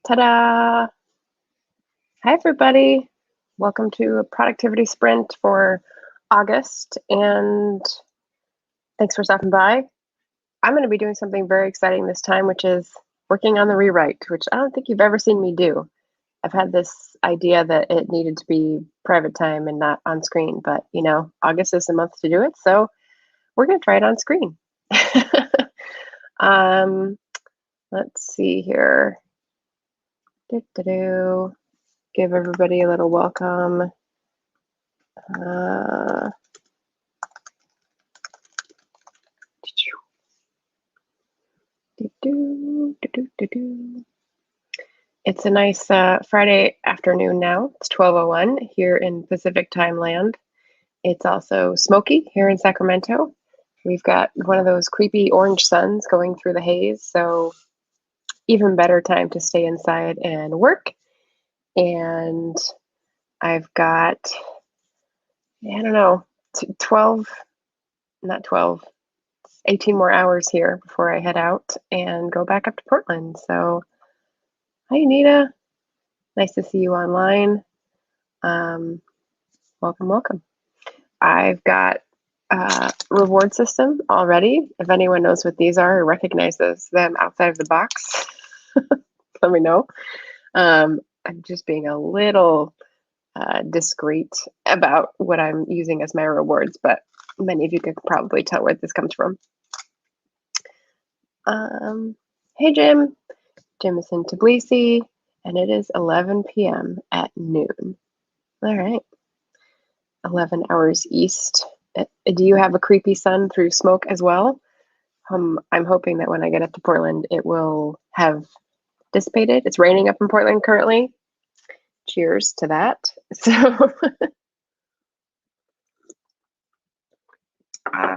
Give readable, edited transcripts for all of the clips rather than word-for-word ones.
Ta-da! Hi, everybody. Welcome to a productivity sprint for August, and thanks for stopping by. I'm going to be doing something very exciting this time, which is working on the rewrite, which I don't think you've ever seen me do. I've had this idea that it needed to be private time and not on screen, but August is the month to do it, so we're going to try it on screen. Let's see here. Give everybody a little welcome. It's a nice Friday afternoon now. It's 12:01 here in Pacific Time land. It's also smoky here in Sacramento. We've got one of those creepy orange suns going through the haze, so even better time to stay inside and work. And I've got, 18 more hours here before I head out and go back up to Portland. So, hi, Anita. Nice to see you online. Welcome. I've got a reward system already. If anyone knows what these are or recognizes them outside of the box, let me know. I'm just being a little discreet about what I'm using as my rewards, but many of you could probably tell where this comes from. Hey, Jim. Jim is in Tbilisi, and it is 11 p.m. at noon. All right. 11 hours east. Do you have a creepy sun through smoke as well? I'm hoping that when I get up to Portland, it will have dissipated. It's raining up in Portland currently. Cheers to that. So,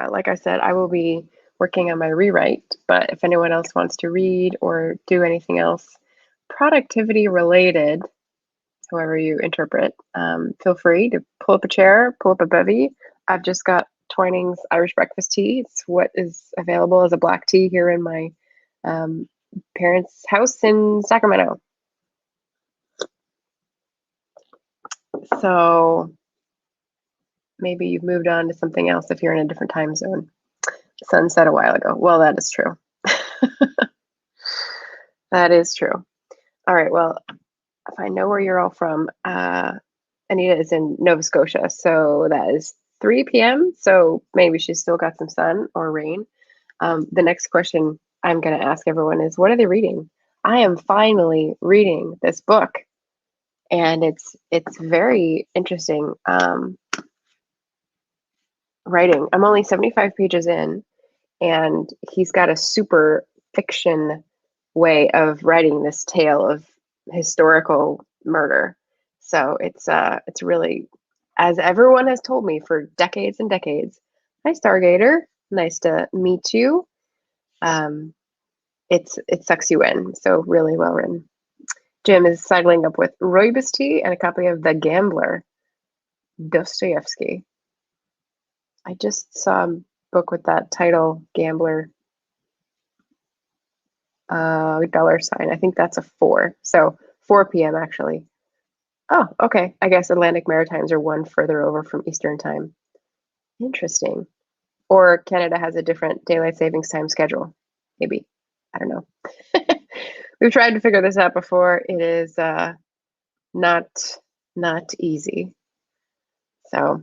like I said, I will be working on my rewrite, but if anyone else wants to read or do anything else productivity related, however you interpret, feel free to pull up a chair, pull up a bevy. I've just got Twining's Irish breakfast tea. It's what is available as a black tea here in my parents' house in Sacramento. So maybe you've moved on to something else if you're in a different time zone. Sun set a while ago. Well, that is true. That is true. All right, well, if I know where you're all from, Anita is in Nova Scotia, so that is 3 p.m. So maybe she's still got some sun or rain. The next question I'm going to ask everyone is, what are they reading? I am finally reading this book, and it's very interesting writing. I'm only 75 pages in, and he's got a super fiction way of writing this tale of historical murder. So it's really, as everyone has told me for decades and decades. Hi, Stargater. Nice to meet you. It sucks you in. So really well written. Jim is sidling up with rooibos tea and a copy of The Gambler, Dostoevsky. I just saw a book with that title, Gambler. $sign. I think that's a 4. So 4 p.m. actually. Oh, okay. I guess Atlantic Maritimes are one further over from Eastern time. Interesting. Or Canada has a different daylight savings time schedule. Maybe. I don't know. We've tried to figure this out before. It is not easy. So,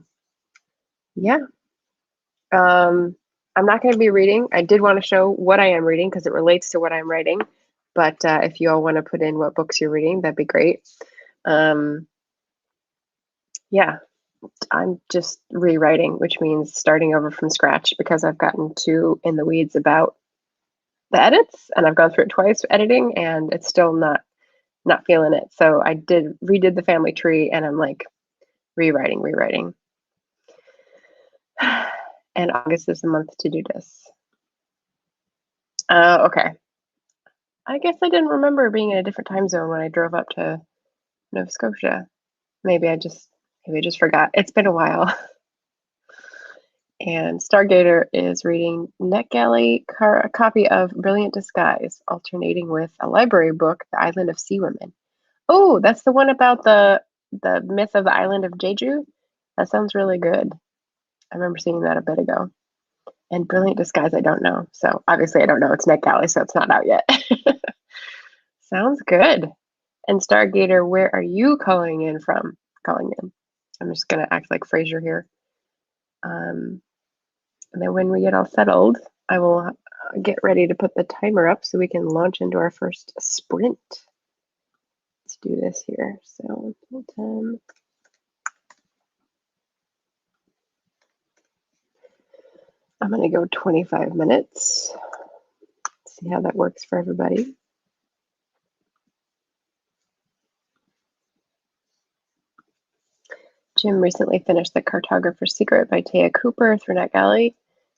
yeah. I'm not going to be reading. I did want to show what I am reading because it relates to what I'm writing. But if you all want to put in what books you're reading, that'd be great. Yeah, I'm just rewriting, which means starting over from scratch because I've gotten too in the weeds about the edits, and I've gone through it twice editing, and it's still not feeling it. So I redid the family tree, and I'm like rewriting. And August is the month to do this. Okay. I guess I didn't remember being in a different time zone when I drove up to Nova Scotia. Maybe I just forgot. It's been a while. And Stargater is reading NetGalley, a copy of Brilliant Disguise, alternating with a library book, The Island of Sea Women. Oh, that's the one about the myth of the island of Jeju. That sounds really good. I remember seeing that a bit ago. And Brilliant Disguise, I don't know. So obviously I don't know. It's NetGalley, so it's not out yet. Sounds good. And Stargater, where are you calling in from? I'm just gonna act like Frasier here. And then when we get all settled, I will get ready to put the timer up so we can launch into our first sprint. Let's do this here. So 10. I'm going to go 25 minutes. See how that works for everybody. Jim recently finished The Cartographer's Secret by Taya Cooper through NetGalley.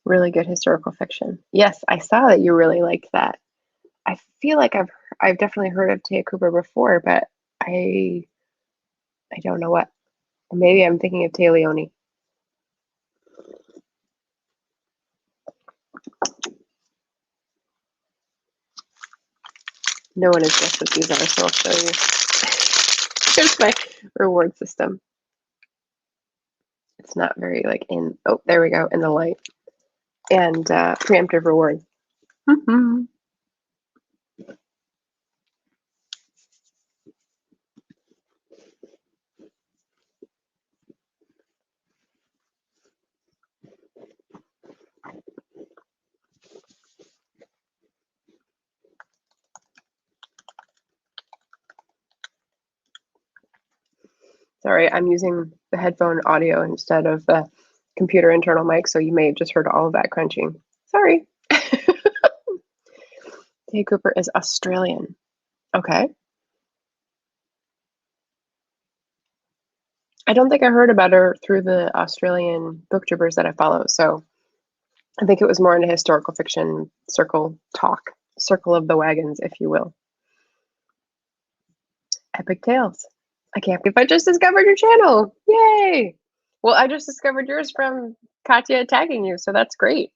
Really good historical fiction. Yes, I saw that you really liked that. I feel like I've definitely heard of Taya Cooper before, but I don't know what. Maybe I'm thinking of Taya Leone. No one has guessed what these are, so I'll show you. Here's my reward system. It's not very like in, oh, there we go, in the light. And preemptive reward. Sorry, I'm using the headphone audio instead of the computer internal mic, so you may have just heard all of that crunching. Sorry. Taya Cooper is Australian. Okay. I don't think I heard about her through the Australian booktubers that I follow, so I think it was more in a historical fiction circle talk, circle of the wagons, if you will. Epic Tales. I can't believe I just discovered your channel. Yay! Well, I just discovered yours from Katya tagging you, so that's great.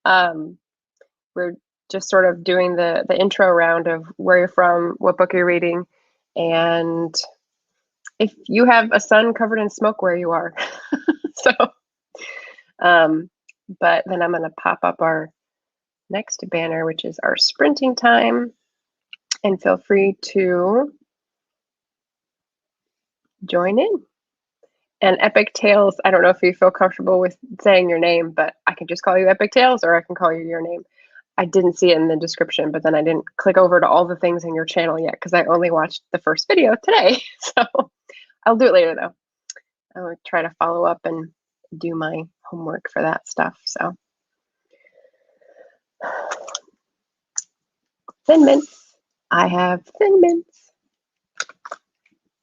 We're just sort of doing the intro round of where you're from, what book you're reading, and if you have a sun covered in smoke where you are. So, but then I'm going to pop up our next banner, which is our sprinting time, and feel free to join in. And Epic Tales, I don't know if you feel comfortable with saying your name, but I can just call you Epic Tales, or I can call you your name. I didn't see it in the description, but then I didn't click over to all the things in your channel yet because I only watched the first video today. So I'll do it later though. I'll try to follow up and do my homework for that stuff. So Thin Mints. I have Thin Mints.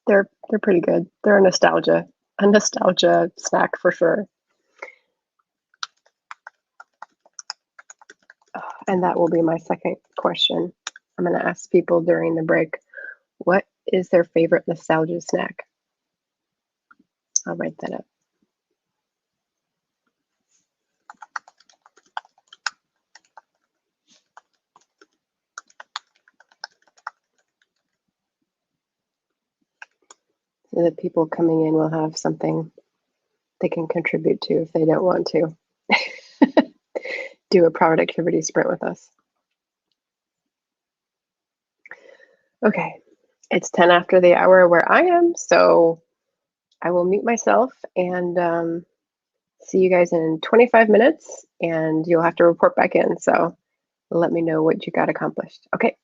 They're pretty good. They're a nostalgia snack for sure. And that will be my second question. I'm going to ask people during the break, what is their favorite nostalgia snack? I'll write that up. So that people coming in will have something they can contribute to if they don't want to do a productivity sprint with us. Okay, it's 10 after the hour where I am, so I will mute myself and see you guys in 25 minutes, and you'll have to report back in. So let me know what you got accomplished. Okay.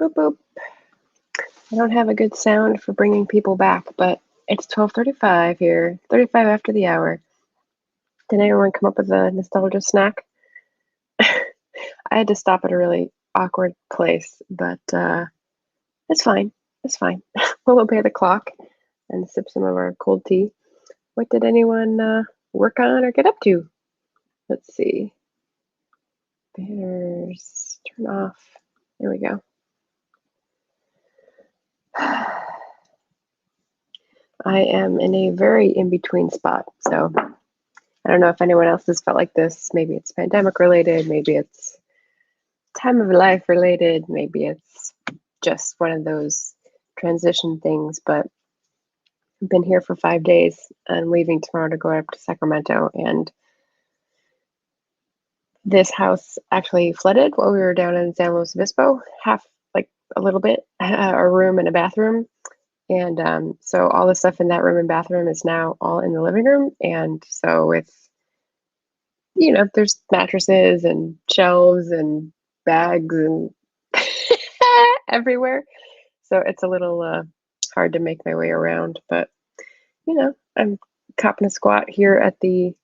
Boop, boop. I don't have a good sound for bringing people back, but it's 12:35 here, 35 after the hour. Did anyone come up with a nostalgia snack? I had to stop at a really awkward place, but it's fine. It's fine. We'll obey the clock and sip some of our cold tea. What did anyone work on or get up to? Let's see. Banners, turn off. There we go. I am in a very in-between spot, so I don't know if anyone else has felt like this. Maybe it's pandemic related, maybe it's time of life related, maybe it's just one of those transition things, but I've been here for 5 days. I'm leaving tomorrow to go up to Sacramento, and this house actually flooded while we were down in San Luis Obispo, like a little bit, a room and a bathroom. And so all the stuff in that room and bathroom is now all in the living room. And so it's, there's mattresses and shelves and bags and everywhere. So it's a little hard to make my way around. But, I'm copping a squat here at the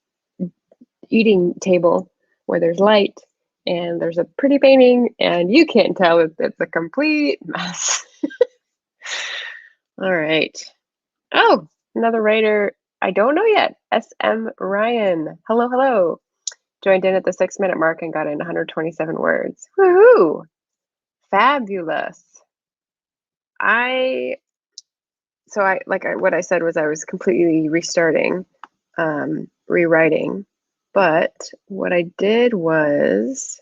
eating table where there's light and there's a pretty painting and you can't tell if it's a complete mess. All right. Oh, another writer I don't know yet. SM Ryan. Hello, hello. Joined in at the 6-minute mark and got in 127 words. Woohoo! Fabulous. What I said was I was completely restarting, rewriting. But what I did was,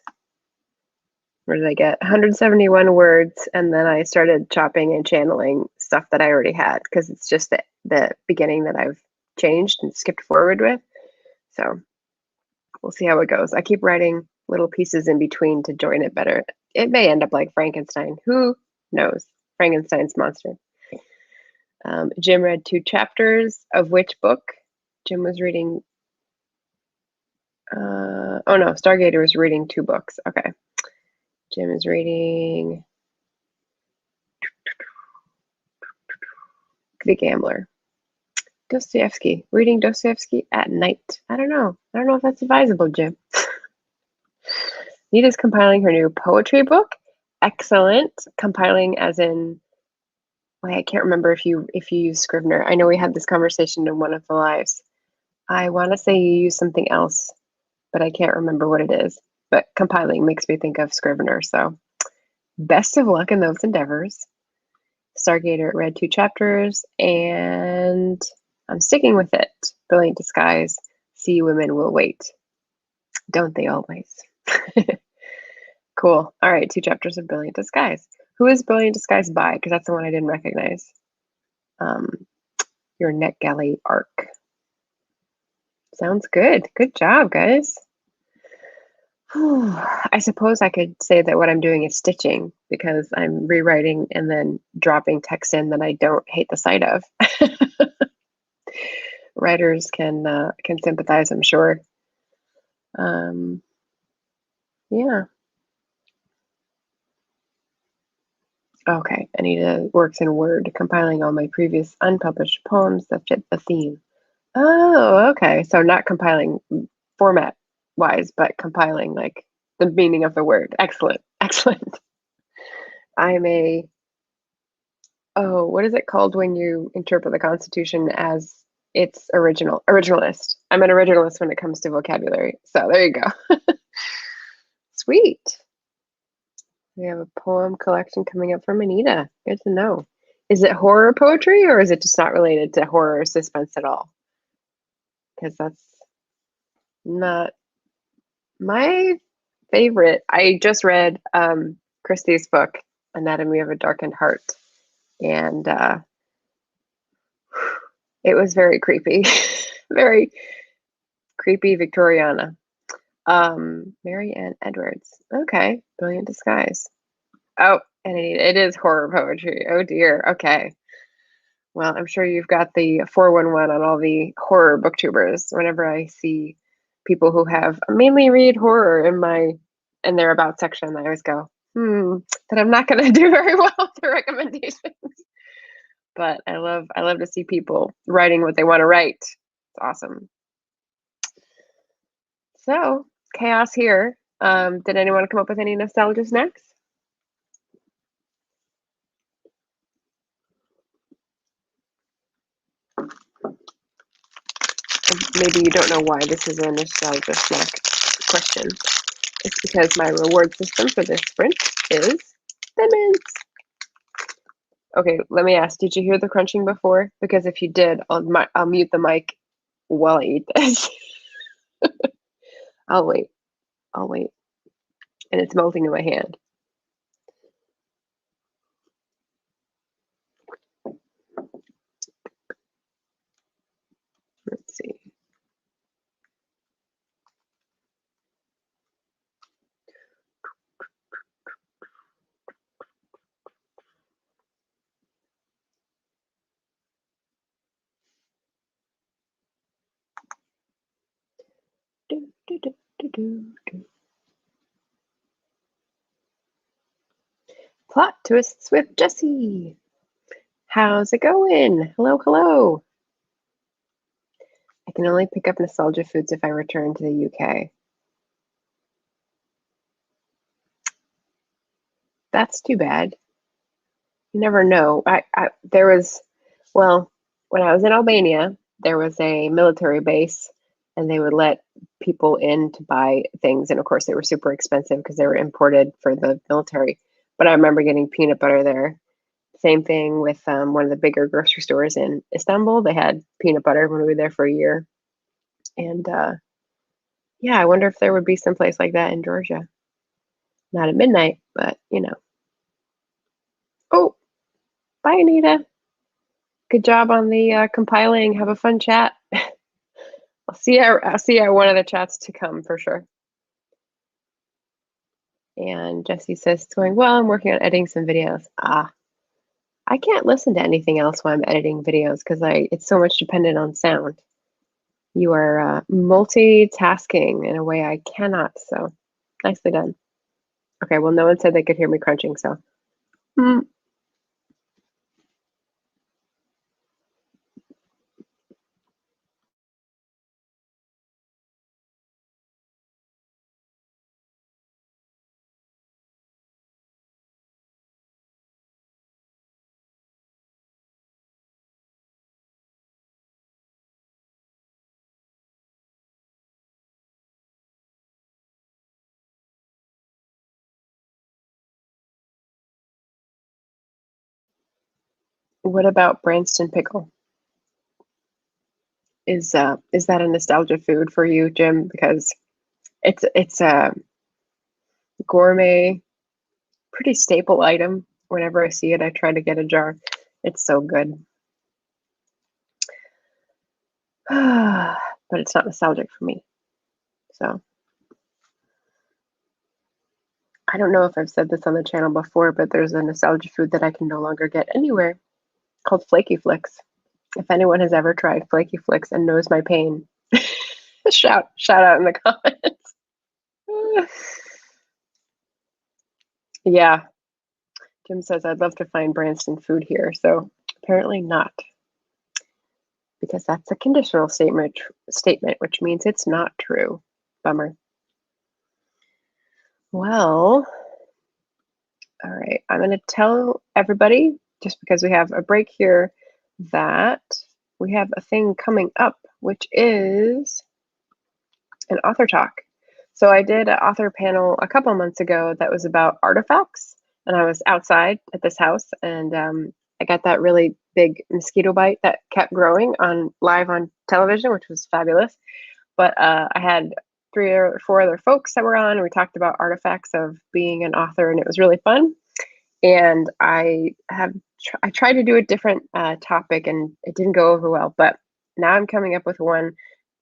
where did I get? 171 words, and then I started chopping and channeling stuff that I already had because it's just the beginning that I've changed and skipped forward with. So we'll see how it goes. I keep writing little pieces in between to join it better. It may end up like Frankenstein. Who knows? Frankenstein's monster. Jim read 2 chapters of which book? Jim was reading. Oh no, Stargater was reading 2 books. Okay. Jim is reading The Gambler. Dostoevsky. Reading Dostoevsky at night. I don't know if that's advisable, Jim. Nita's compiling her new poetry book. Excellent. Compiling as in, I can't remember if you use Scrivener. I know we had this conversation in one of the lives. I want to say you use something else, but I can't remember what it is. But compiling makes me think of Scrivener. So best of luck in those endeavors. Stargater read 2 chapters and I'm sticking with it. Brilliant Disguise. See, women will wait. Don't they always? Cool. All right, 2 chapters of Brilliant Disguise. Who is Brilliant Disguise by? Because that's the one I didn't recognize. Your NetGalley arc. Sounds good. Good job, guys. I suppose I could say that what I'm doing is stitching because I'm rewriting and then dropping text in that I don't hate the sight of. Writers can sympathize, I'm sure. Yeah. Okay, Anita works in Word, compiling all my previous unpublished poems that fit the theme. Oh, okay. So not compiling format-wise, but compiling like the meaning of the word. Excellent, excellent. I'm what is it called when you interpret the Constitution as its originalist? I'm an originalist when it comes to vocabulary. So there you go. Sweet. We have a poem collection coming up from Anita. Good to know. Is it horror poetry or is it just not related to horror or suspense at all? Because that's not my favorite. I just read Christie's book, Anatomy of a Darkened Heart, and it was very creepy. Very creepy Victoriana. Mary Ann Edwards. Okay, Brilliant Disguise. Oh, and it is horror poetry. Oh dear. Okay. Well, I'm sure you've got the 411 on all the horror booktubers. Whenever I see people who have mainly read horror in their about section, I always go, that I'm not going to do very well with the recommendations. But I love to see people writing what they want to write. It's awesome. So chaos here. Did anyone come up with any nostalgia snacks? Maybe you don't know why this is a nostalgia snack question. It's because my reward system for this sprint is Thin Mints. Okay, let me ask, did you hear the crunching before? Because if you did, I'll mute the mic while I eat this. I'll wait. And it's melting in my hand. Let's see. Plot twists with Jessie. How's it going? Hello. I can only pick up nostalgia foods if I return to the UK. That's too bad. You never know. When I was in Albania, there was a military base and they would let people in to buy things. And of course, they were super expensive because they were imported for the military. But I remember getting peanut butter there. Same thing with one of the bigger grocery stores in Istanbul. They had peanut butter when we were there for a year. And yeah, I wonder if there would be some place like that in Georgia. Not at midnight, but you know. Oh, bye, Anita. Good job on the compiling. Have a fun chat. I'll see you at one of the chats to come for sure. And Jessie says it's going well. I'm working on editing some videos. I can't listen to anything else while I'm editing videos because it's so much dependent on sound. You are multitasking in a way I cannot. So nicely done. Okay, well, no one said they could hear me crunching, so. What about Branston pickle? Is that a nostalgia food for you, Jim? Because it's a gourmet, pretty staple item. Whenever I see it, I try to get a jar. It's so good. But it's not nostalgic for me. So I don't know if I've said this on the channel before, but there's a nostalgia food that I can no longer get anywhere called Flaky Flicks. If anyone has ever tried Flaky Flicks and knows my pain, shout out in the comments. Yeah. Jim says, I'd love to find Branston food here. So apparently not. Because that's a conditional statement, which means it's not true. Bummer. Well, all right. I'm going to tell everybody, just because we have a break here, that we have a thing coming up, which is an author talk. So I did an author panel a couple months ago that was about artifacts, and I was outside at this house, and I got that really big mosquito bite that kept growing live on television, which was fabulous. But I had 3 or 4 other folks that were on, and we talked about artifacts of being an author, and it was really fun. And I tried to do a different topic, and it didn't go over well. But now I'm coming up with one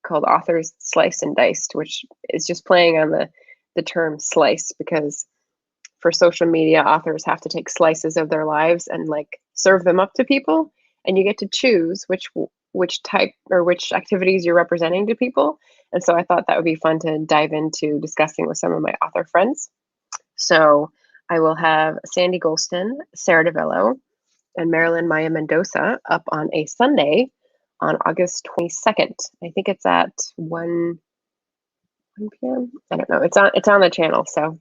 called Authors Sliced and Diced, which is just playing on the term slice, because for social media, authors have to take slices of their lives and like serve them up to people, and you get to choose which type or which activities you're representing to people. And so I thought that would be fun to dive into discussing with some of my author friends. So I will have Sandy Golston, Sarah DeVello, and Marilyn Maya Mendoza up on a Sunday on August 22nd. I think it's at 1 p.m. I don't know. It's on the channel, so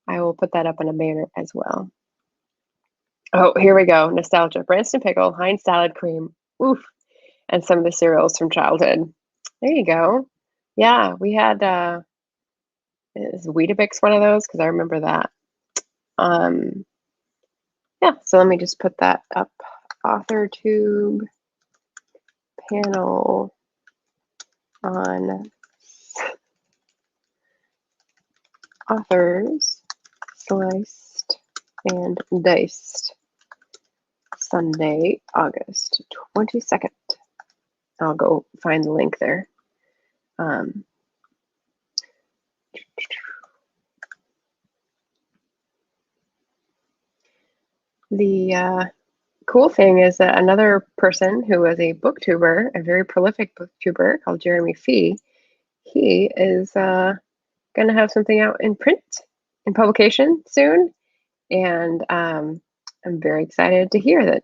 I will put that up in a banner as well. Oh, here we go. Nostalgia. Branston pickle, Heinz salad cream. Oof. And some of the cereals from childhood. There you go. Yeah, we had is Weetabix one of those? Because I remember that. Yeah, so let me just put that up. Author tube panel on authors sliced and diced. Sunday, August 22nd. I'll go find the link there. The cool thing is that another person who was a booktuber, a very prolific booktuber called Jeremy Fee, he is going to have something out in print, in publication soon. And I'm very excited to hear that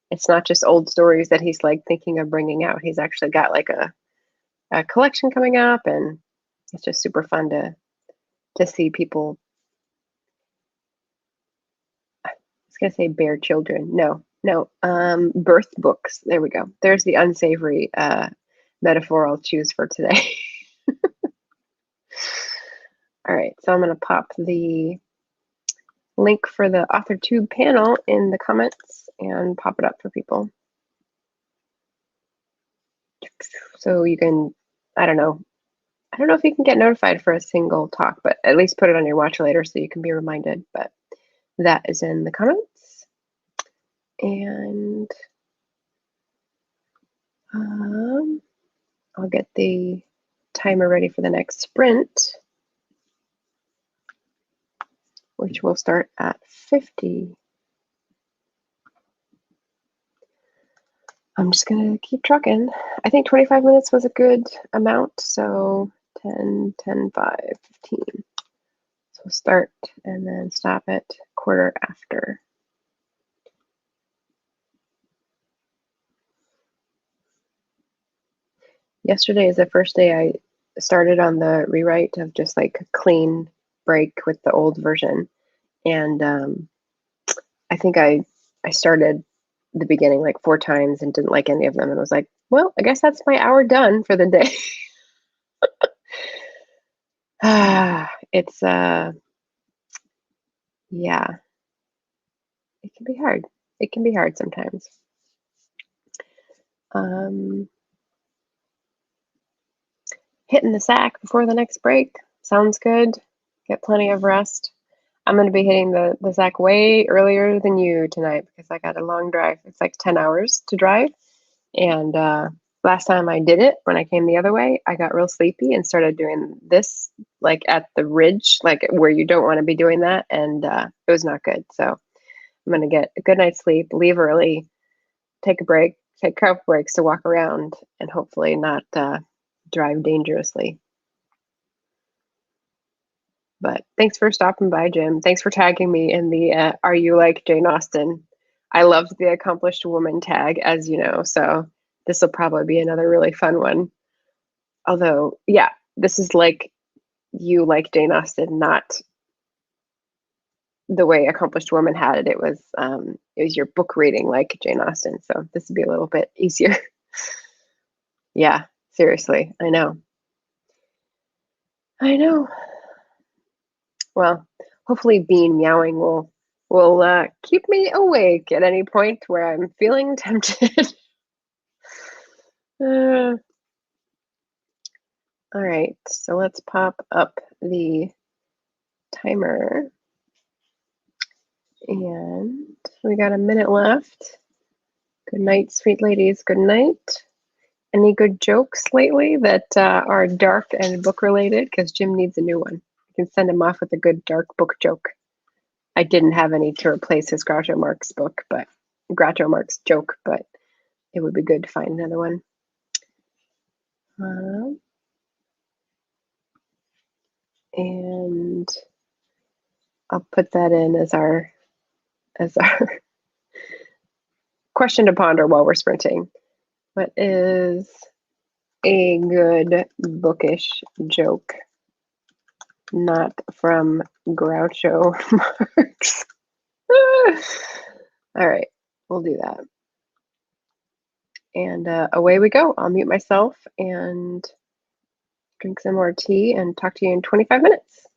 it's not just old stories that he's like thinking of bringing out. He's actually got like a collection coming up, and it's just super fun to see people. I was gonna say bear children. No, birth books. There we go. There's the unsavory metaphor I'll choose for today. All right, so I'm gonna pop the link for the AuthorTube panel in the comments and pop it up for people. So you can, I don't know if you can get notified for a single talk, but at least put it on your watch later so you can be reminded. But that is in the comments. And I'll get the timer ready for the next sprint, which will start at 50. I'm just gonna keep trucking. I think 25 minutes was a good amount, so 10, 10, 5, 15. So start and then stop at quarter after. Yesterday is the first day I started on the rewrite of just like a clean break with the old version. And I think I started the beginning like 4 times and didn't like any of them, and was like, well, I guess that's my hour done for the day. It's yeah, it can be hard. It can be hard sometimes. Hitting the sack before the next break sounds good. Get plenty of rest. I'm going to be hitting the sack way earlier than you tonight because I got a long drive. It's like 10 hours to drive. And last time I did it, when I came the other way, I got real sleepy and started doing this like at the ridge, like where you don't want to be doing that. And it was not good. So I'm going to get a good night's sleep, leave early, take a break, take a couple breaks to walk around, and hopefully not drive dangerously. But thanks for stopping by, Jim. Thanks for tagging me in the Are You Like Jane Austen? I loved the accomplished woman tag, as you know, so this will probably be another really fun one. Although, yeah, this is like you like Jane Austen, not the way Accomplished Woman had it. It was your book reading like Jane Austen, so this would be a little bit easier. Yeah, seriously, I know. Well, hopefully Bean meowing will keep me awake at any point where I'm feeling tempted. All right, so let's pop up the timer. And we got a minute left. Good night, sweet ladies. Good night. Any good jokes lately that are dark and book related? Because Jim needs a new one. I can send him off with a good dark book joke. I didn't have any to replace his Groucho Marx book, but Groucho Marx joke, but it would be good to find another one. And I'll put that in as our question to ponder while we're sprinting. What is a good bookish joke? Not from Groucho Marx. All right, we'll do that. And away we go. I'll mute myself and drink some more tea and talk to you in 25 minutes.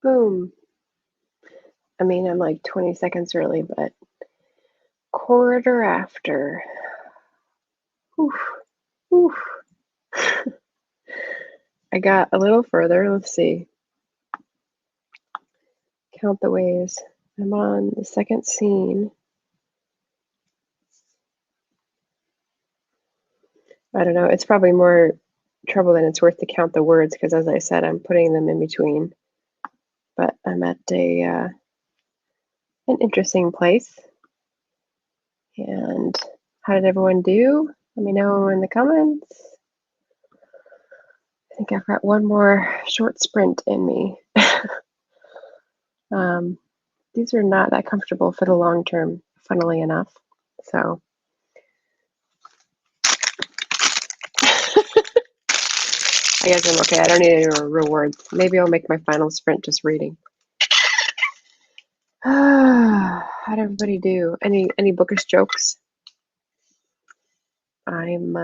Boom. I mean, I'm like 20 seconds early, but quarter after. Oof, oof. I got a little further. Let's see. Count the ways. I'm on the second scene. I don't know. It's probably more trouble than it's worth to count the words because, as I said, I'm putting them in between. But I'm at an interesting place. And how did everyone do? Let me know in the comments. I think I've got one more short sprint in me. These are not that comfortable for the long term, funnily enough. So I guess I'm okay. I don't need any rewards. Maybe I'll make my final sprint just reading. How'd everybody do? Any bookish jokes? I'm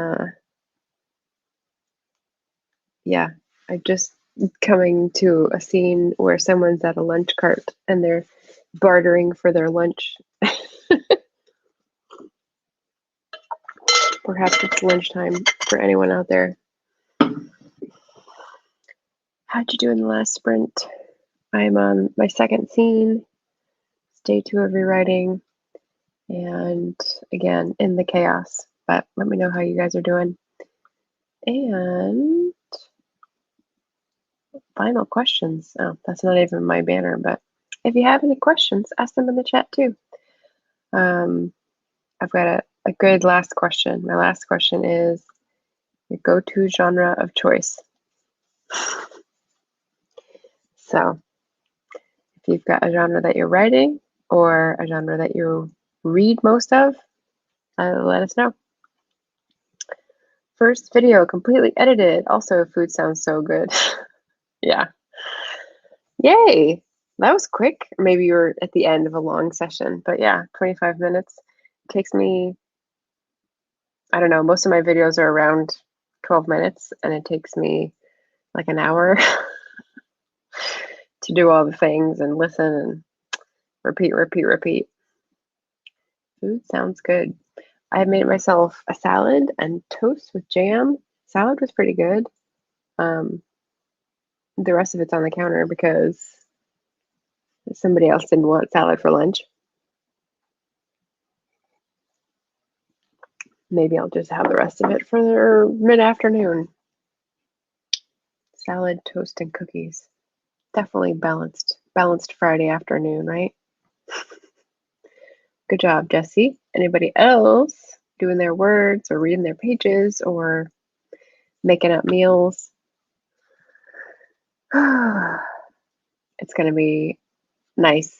just coming to a scene where someone's at a lunch cart and they're bartering for their lunch. Perhaps it's lunchtime for anyone out there. How'd you do in the last sprint? I'm on my second scene, day 2 of rewriting, and again, in the chaos. But let me know how you guys are doing. And final questions. Oh, that's not even my banner, but if you have any questions, ask them in the chat too. I've got a good last question. My last question is your go-to genre of choice. So if you've got a genre that you're writing or a genre that you read most of, let us know. First video completely edited. Also, food sounds so good. Yeah. Yay. That was quick. Maybe you're at the end of a long session, but yeah, 25 minutes. It takes me, I don't know, most of my videos are around 12 minutes and it takes me like an hour to do all the things and listen and repeat. Food sounds good. I made myself a salad and toast with jam. Salad was pretty good. The rest of it's on the counter because somebody else didn't want salad for lunch. Maybe I'll just have the rest of it for mid-afternoon. Salad, toast, and cookies. Definitely balanced Friday afternoon, right? Good job, Jesse. Anybody else doing their words or reading their pages or making up meals? It's going to be nice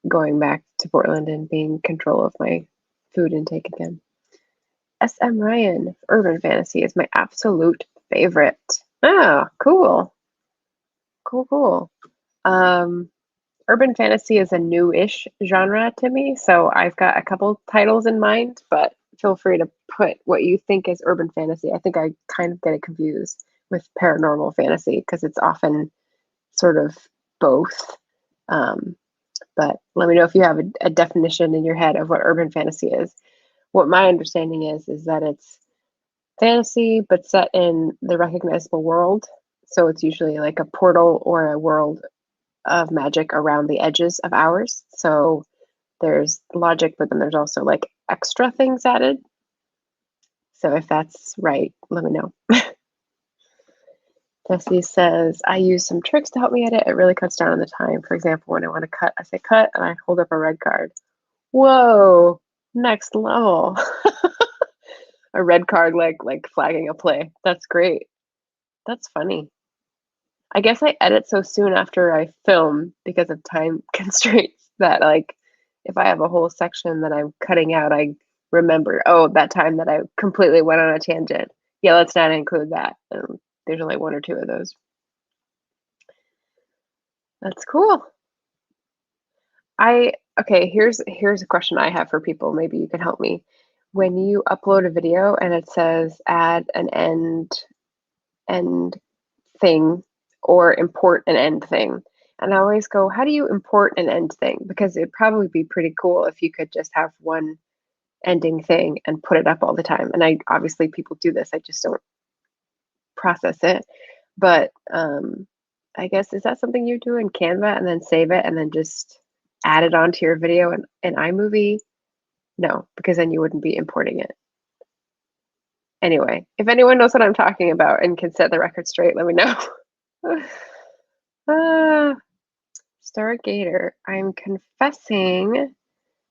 going back to Portland and being in control of my food intake again. SM Ryan, urban fantasy is my absolute favorite. Oh, cool. Cool. Urban fantasy is a new-ish genre to me, so I've got a couple titles in mind, but feel free to put what you think is urban fantasy. I think I kind of get it confused with paranormal fantasy because it's often sort of both. But let me know if you have a definition in your head of what urban fantasy is. What my understanding is that it's fantasy, but set in the recognizable world. So it's usually like a portal or a world of magic around the edges of ours. So there's logic, but then there's also like extra things added. So if that's right, let me know. Jesse says, I use some tricks to help me edit. It really cuts down on the time. For example, when I want to cut, I say cut and I hold up a red card. Whoa, next level. A red card like flagging a play. That's great. That's funny. I guess I edit so soon after I film because of time constraints that like if I have a whole section that I'm cutting out, I remember, oh, that time that I completely went on a tangent. Yeah, let's not include that. There's only 1 or 2 of those. That's cool. Okay, here's a question I have for people. Maybe you can help me. When you upload a video and it says add an end thing or import an end thing, And I always go, how do you import an end thing? Because it'd probably be pretty cool if you could just have one ending thing and put it up all the time. And I obviously people do this, I just don't process it. But I guess, is that something you do in Canva and then save it and then just add it onto your video in iMovie? No, because then you wouldn't be importing it. Anyway, if anyone knows what I'm talking about and can set the record straight, let me know. Stargator, I'm confessing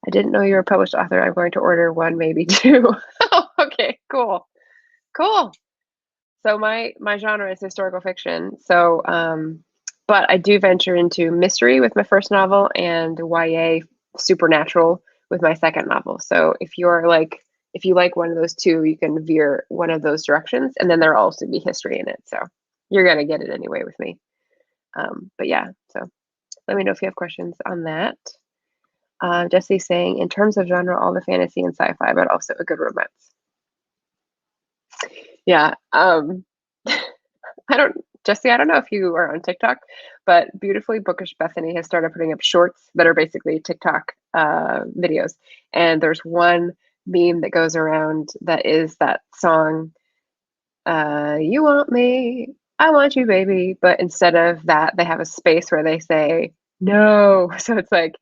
I didn't know you were a published author. I'm going to order one, maybe two. Oh, okay, cool. Cool. So my genre is historical fiction. So but I do venture into mystery with my first novel and YA supernatural with my second novel. So if you like one of those two, you can veer one of those directions, and then there'll also be history in it. So you're gonna get it anyway with me. But yeah, so let me know if you have questions on that. Jesse's saying, in terms of genre, all the fantasy and sci-fi, but also a good romance. Yeah. Jesse, I don't know if you are on TikTok, but Beautifully Bookish Bethany has started putting up shorts that are basically TikTok videos. And there's one meme that goes around that is that song, You Want Me, I Want You, Baby. But instead of that, they have a space where they say, no. So it's like,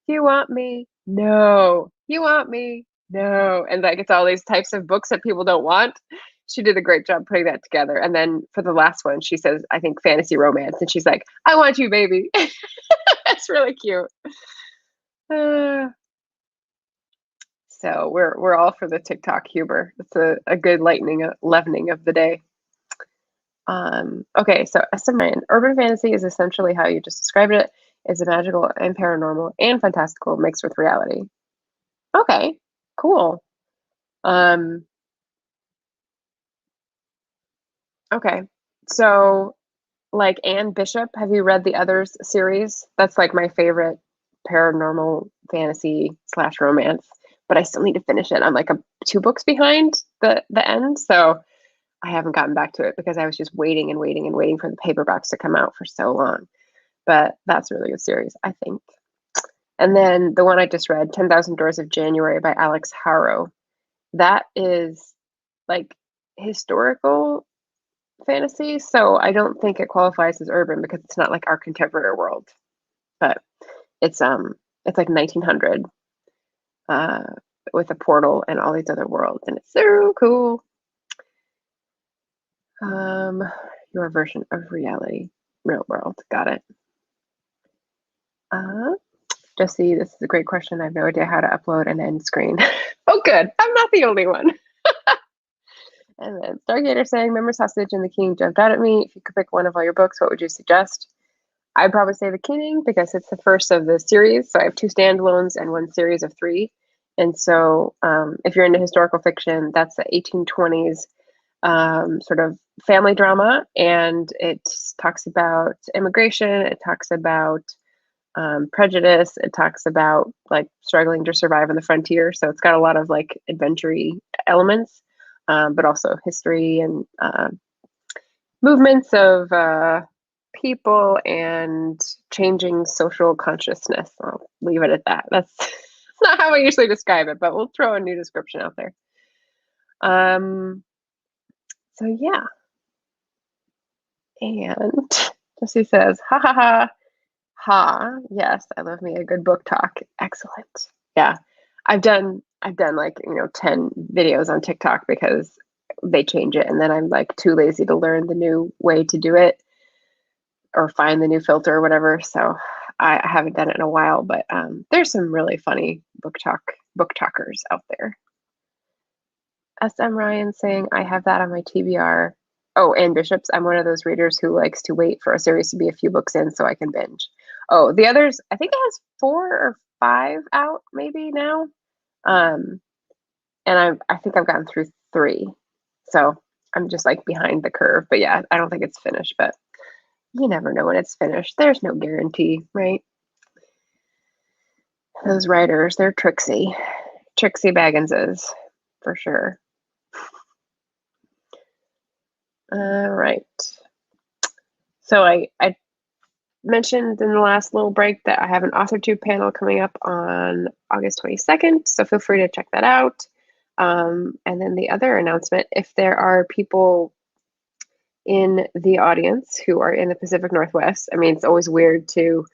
you want me? No. You want me? No. And like, it's all these types of books that people don't want. She did a great job putting that together. And then for the last one, she says, I think fantasy romance. And she's like, I want you, baby. That's really cute. So we're all for the TikTok humor. It's a good leavening of the day. Okay, so SM Ryan, urban fantasy is essentially how you just described it. It's a magical and paranormal and fantastical mixed with reality. Okay, cool. Okay, so like Anne Bishop, have you read the Others series? That's like my favorite paranormal fantasy slash romance, but I still need to finish it. I'm like two books behind the end, so I haven't gotten back to it because I was just waiting and waiting and waiting for the paperbacks to come out for so long. But that's a really good series, I think. And then the one I just read, 10,000 Doors of January by Alex Harrow. That is like historical fantasy, so I don't think it qualifies as urban because it's not like our contemporary world. But it's like 1900 with a portal and all these other worlds, and it's so cool. Your version of reality, real world. Got it. Jesse, this is a great question. I have no idea how to upload an end screen. Oh, good. I'm not the only one. And then Stargator saying, Memories Hostage and The King jumped out at me. If you could pick one of all your books, what would you suggest? I'd probably say The King because it's the first of the series. So I have two standalones and one series of three. And so if you're into historical fiction, that's the 1820s sort of family drama. And it talks about immigration. It talks about prejudice. It talks about like struggling to survive on the frontier. So it's got a lot of like adventure-y elements, but also history and movements of people and changing social consciousness. I'll leave it at that. That's not how I usually describe it, but we'll throw a new description out there. So yeah. And Jesse says, ha ha ha. Ha, yes, I love me a good book talk. Excellent. Yeah. I've done like, 10 videos on TikTok because they change it and then I'm like too lazy to learn the new way to do it or find the new filter or whatever. So I haven't done it in a while, but there's some really funny book talkers out there. SM Ryan saying, I have that on my TBR. Oh, Anne Bishop's. I'm one of those readers who likes to wait for a series to be a few books in so I can binge. Oh, the others, I think it has 4 or 5 out maybe now. And I think I've gotten through 3. So I'm just like behind the curve. But yeah, I don't think it's finished, but you never know when it's finished. There's no guarantee, right? Those writers, they're tricksy. Trixie Bagginses, for sure. All right. So I mentioned in the last little break that I have an author tube panel coming up on August 22nd, so feel free to check that out. And then the other announcement, if there are people in the audience who are in the Pacific Northwest, I mean, it's always weird to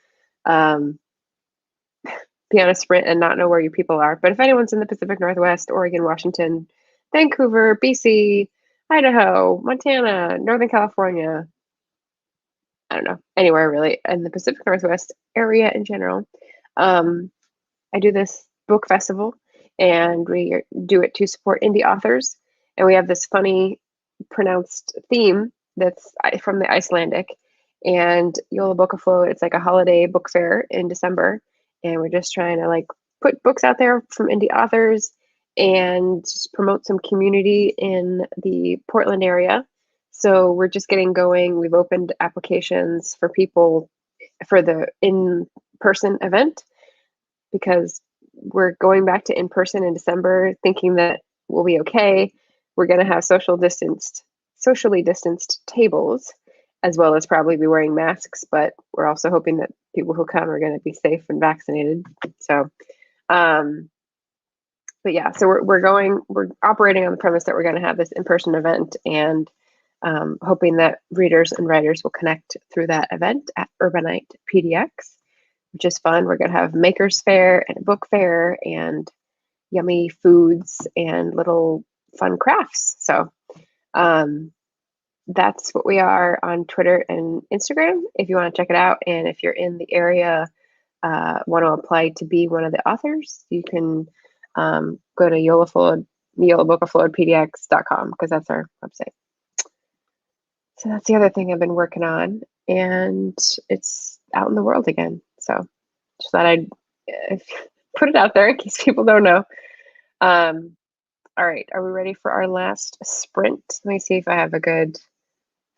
um, be on a sprint and not know where your people are. But if anyone's in the Pacific Northwest, Oregon, Washington, Vancouver, BC, Idaho, Montana, Northern California, I don't know, anywhere really, in the Pacific Northwest area in general, I do this book festival and we do it to support indie authors. And we have this funny pronounced theme that's from the Icelandic. And Yola Book Afloat, it's like a holiday book fair in December. And we're just trying to like put books out there from indie authors and just promote some community in the Portland area. So we're just getting going. We've opened applications for people for the in-person event because we're going back to in-person in December, thinking that we'll be okay. We're going to have socially distanced tables, as well as probably be wearing masks, but we're also hoping that people who come are going to be safe and vaccinated. So, but yeah, so we're operating on the premise that we're going to have this in-person event and hoping that readers and writers will connect through that event at Urbanite PDX, which is fun. We're going to have makers fair and a book fair and yummy foods and little fun crafts. So that's what we are on Twitter and Instagram if you want to check it out. And if you're in the area, want to apply to be one of the authors, you can go to yolabookafloatpdx.com because that's our website. So that's the other thing I've been working on, and it's out in the world again. So just thought I'd put it out there in case people don't know. All right, are we ready for our last sprint? Let me see if I have a good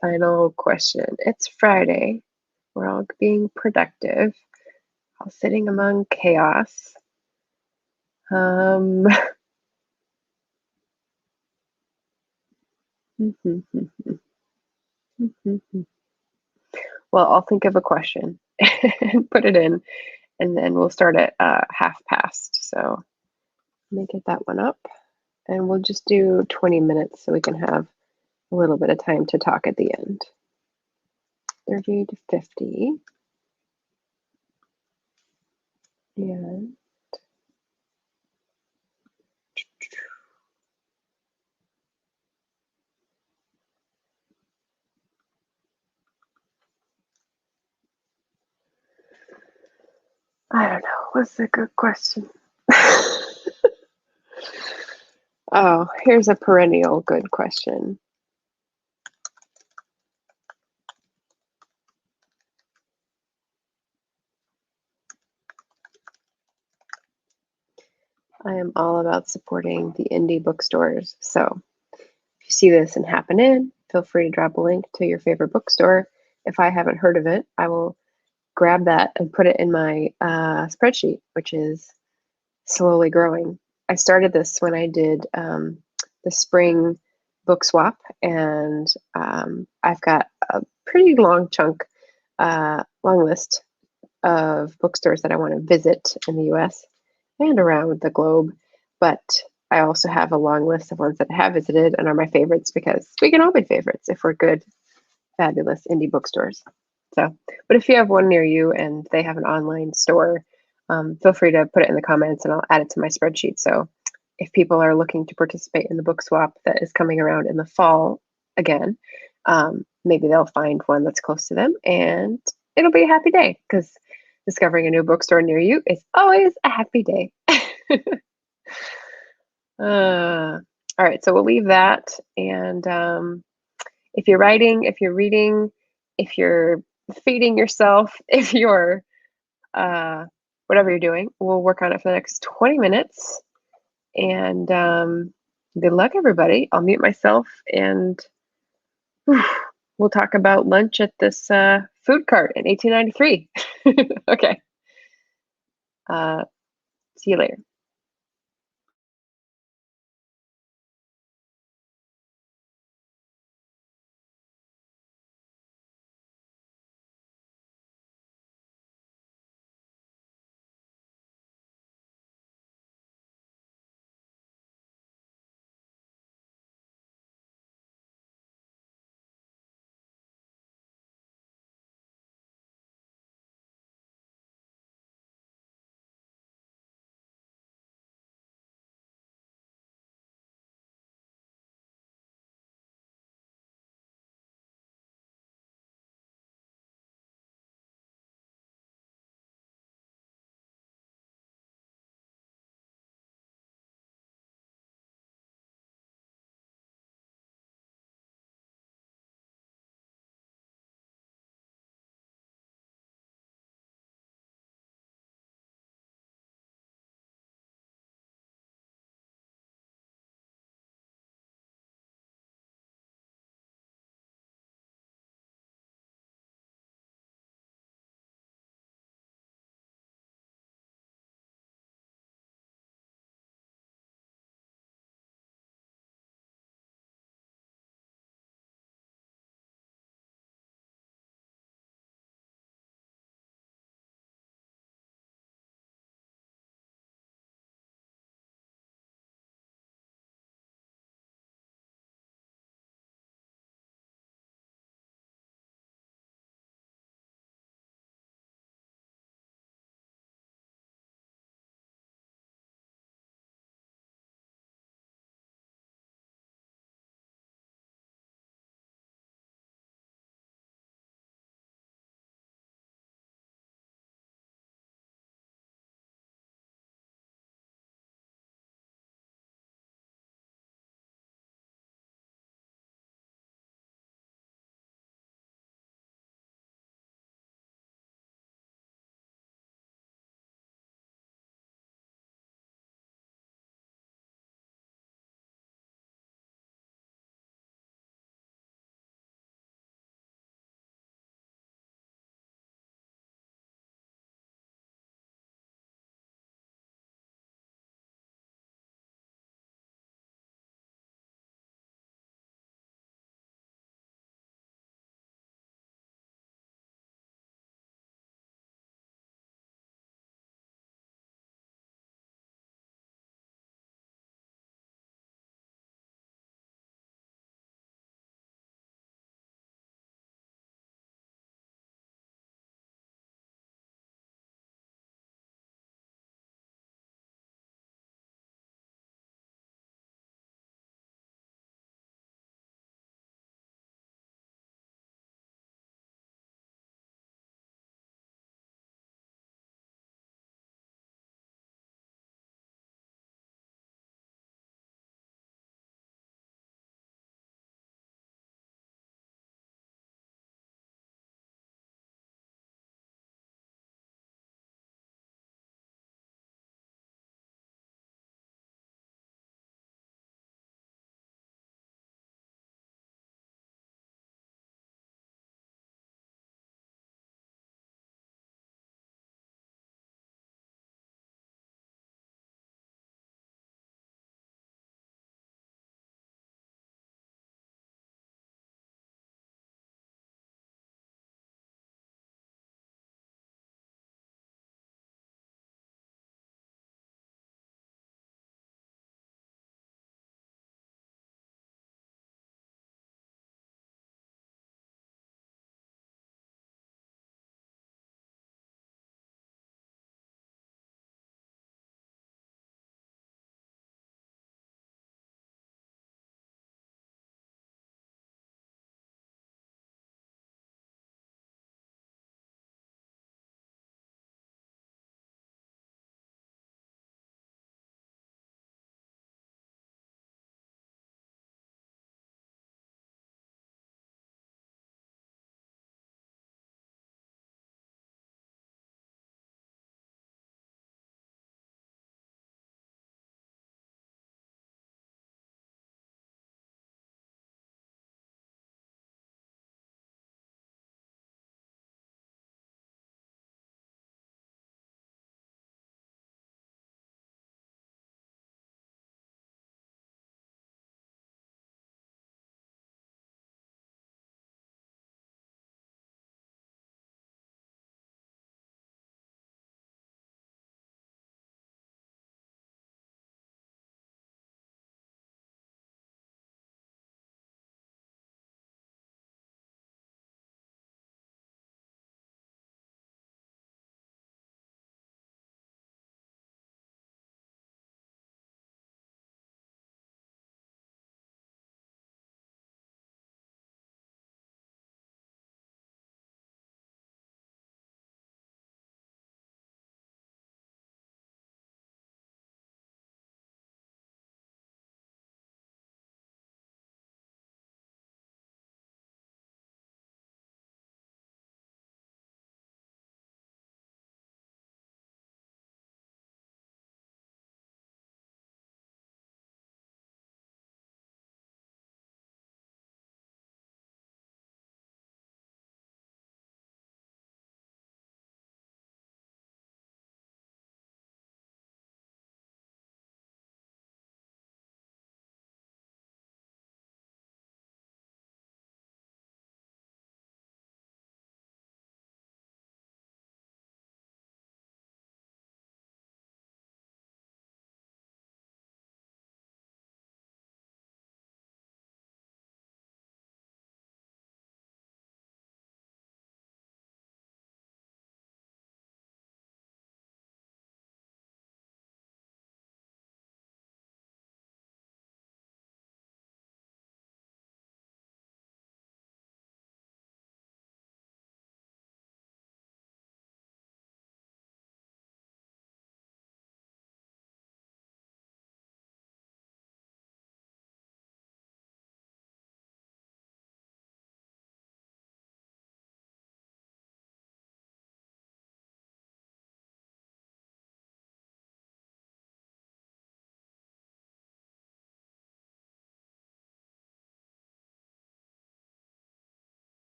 final question. It's Friday. We're all being productive while sitting among chaos. Well, I'll think of a question and put it in, and then we'll start at 1/2 past. So let me get that one up, and we'll just do 20 minutes so we can have a little bit of time to talk at the end. 30 to 50. And I don't know. What's a good question? Oh, here's a perennial good question. I am all about supporting the indie bookstores. So if you see this and happen in, feel free to drop a link to your favorite bookstore. If I haven't heard of it, I will grab that and put it in my spreadsheet, which is slowly growing. I started this when I did the spring book swap, and I've got a pretty long list of bookstores that I want to visit in the US and around the globe. But I also have a long list of ones that I have visited and are my favorites because we can all be favorites if we're good, fabulous indie bookstores. So, but if you have one near you and they have an online store, feel free to put it in the comments and I'll add it to my spreadsheet. So if people are looking to participate in the book swap that is coming around in the fall again, maybe they'll find one that's close to them and it'll be a happy day because discovering a new bookstore near you is always a happy day. All right, so we'll leave that. And if you're writing, if you're reading, if you're feeding yourself, if you're whatever you're doing, we'll work on it for the next 20 minutes. And good luck, everybody. I'll mute myself and we'll talk about lunch at this food cart in 1893. Okay. See you later.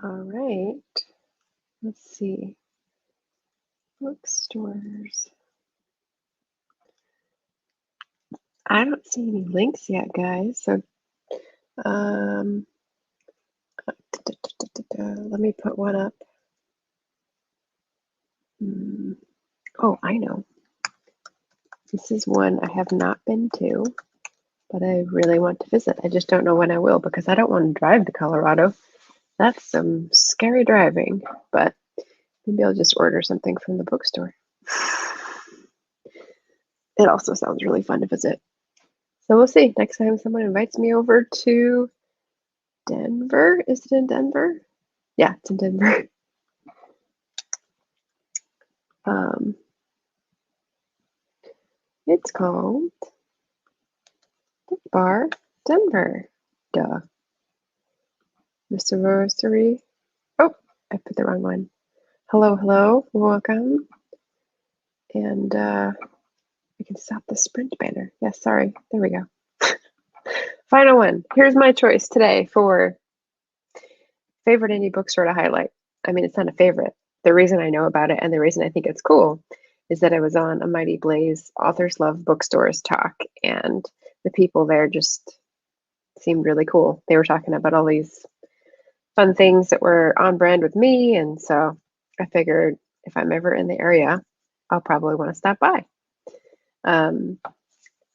All right. Let's see. Bookstores. I don't see any links yet, guys. So let me put one up. Oh, I know. This is one I have not been to, but I really want to visit. I just don't know when I will because I don't want to drive to Colorado. That's some scary driving, but maybe I'll just order something from the bookstore. It also sounds really fun to visit. So we'll see. Next time someone invites me over to Denver. Is it in Denver? Yeah, it's in Denver. It's called Book Bar Denver. Duh. Mr. Roastery. Oh, I put the wrong one. Hello, welcome. And we can stop the sprint banner. Yes, sorry. There we go. Final one. Here's my choice today for favorite indie bookstore to highlight. I mean, it's not a favorite. The reason I know about it and the reason I think it's cool is that I was on a Mighty Blaze Authors Love Bookstores talk, and the people there just seemed really cool. They were talking about all these fun things that were on brand with me, and so I figured if I'm ever in the area, I'll probably want to stop by. And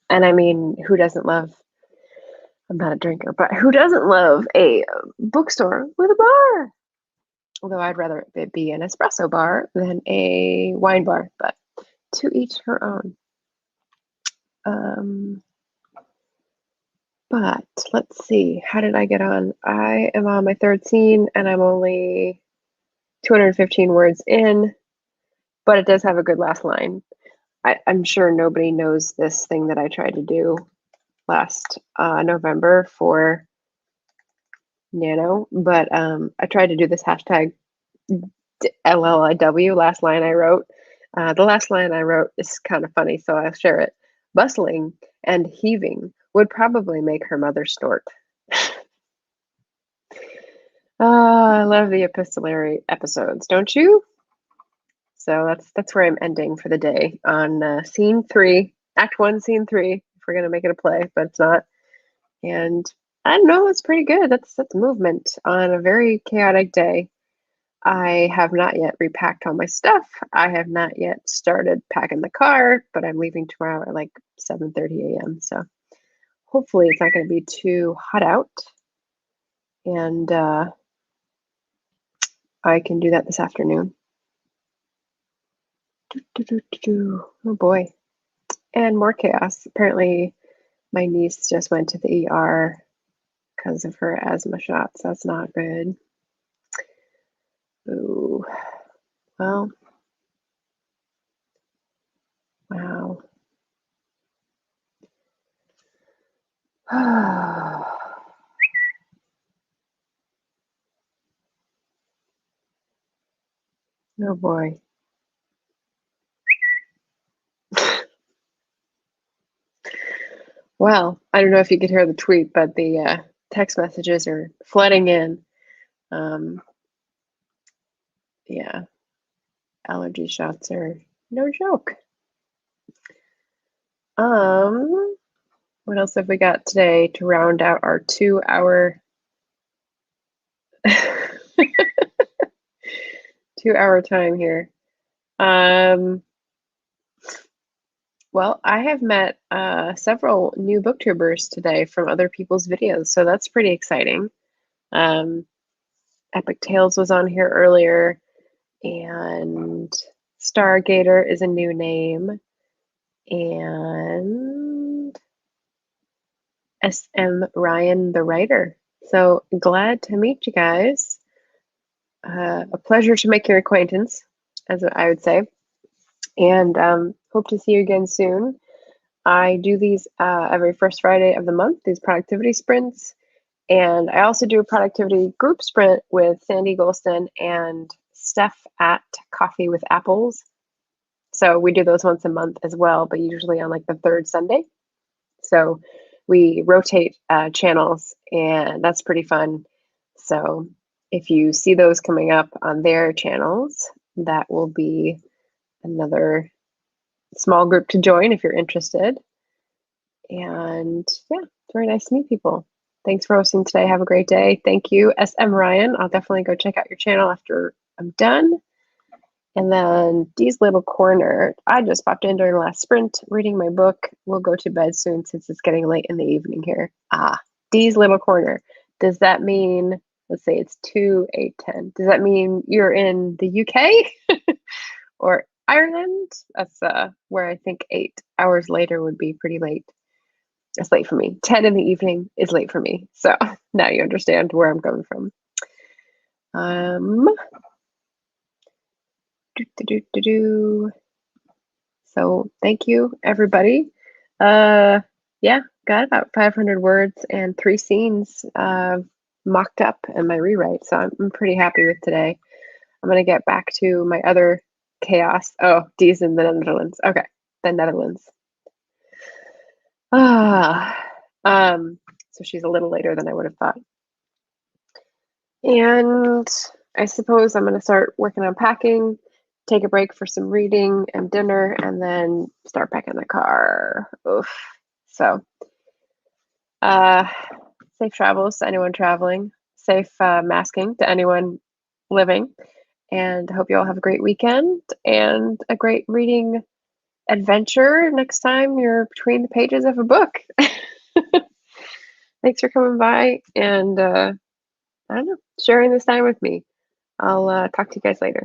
I mean, who doesn't love, I'm not a drinker, but who doesn't love a bookstore with a bar? Although I'd rather it be an espresso bar than a wine bar, but to each her own. But let's see, how did I get on? I am on my third scene and I'm only 215 words in, but it does have a good last line. I'm sure nobody knows this thing that I tried to do last November for Nano, but I tried to do this hashtag LLIW, last line I wrote. The last line I wrote is kind of funny, so I'll share it. Bustling and heaving would probably make her mother snort. I love the epistolary episodes, don't you? So that's where I'm ending for the day on scene 3, Act 1, scene 3. If we're gonna make it a play, but it's not. And I don't know, it's pretty good. That's movement on a very chaotic day. I have not yet repacked all my stuff. I have not yet started packing the car, but I'm leaving tomorrow at like 7:30 a.m. So hopefully it's not going to be too hot out, and I can do that this afternoon. Oh boy. And more chaos. Apparently my niece just went to the ER because of her asthma shots. That's not good. Ooh. Well, wow. Oh boy. Well, I don't know if you could hear the tweet, but the text messages are flooding in. Yeah, allergy shots are no joke. What else have we got today to round out our 2-hour 2-hour time here? Well, I have met several new booktubers today from other people's videos, so that's pretty exciting. Epic Tales was on here earlier, and Stargator is a new name, and SM Ryan the writer. So glad to meet you guys. A pleasure to make your acquaintance, as I would say, and hope to see you again soon. I do these every first Friday of the month, these productivity sprints. And I also do a productivity group sprint with Sandy Golston and Steph at Coffee with Apples. So we do those once a month as well, but usually on like the third Sunday. So we rotate channels, and that's pretty fun. So if you see those coming up on their channels, that will be another small group to join if you're interested. And yeah, it's very nice to meet people. Thanks for hosting today. Have a great day. Thank you, SM Ryan. I'll definitely go check out your channel after I'm done. And then Dee's Little Corner. I just popped in during the last sprint reading my book. We'll go to bed soon since it's getting late in the evening here. Dee's Little Corner. Does that mean, let's say it's 2, 8, 10. Does that mean you're in the UK or Ireland? That's where I think 8 hours later would be pretty late. It's late for me. 10 in the evening is late for me. So now you understand where I'm coming from. So thank you, everybody. Yeah, got about 500 words and 3 scenes mocked up in my rewrite. So I'm pretty happy with today. I'm going to get back to my other chaos. Oh, D's in the Netherlands. Okay, the Netherlands. So she's a little later than I would have thought. And I suppose I'm going to start working on packing, take a break for some reading and dinner, and then start packing the car. Oof. So, safe travels to anyone traveling, safe masking to anyone living, and I hope you all have a great weekend and a great reading adventure next time you're between the pages of a book. Thanks for coming by and I don't know, sharing this time with me. I'll talk to you guys later.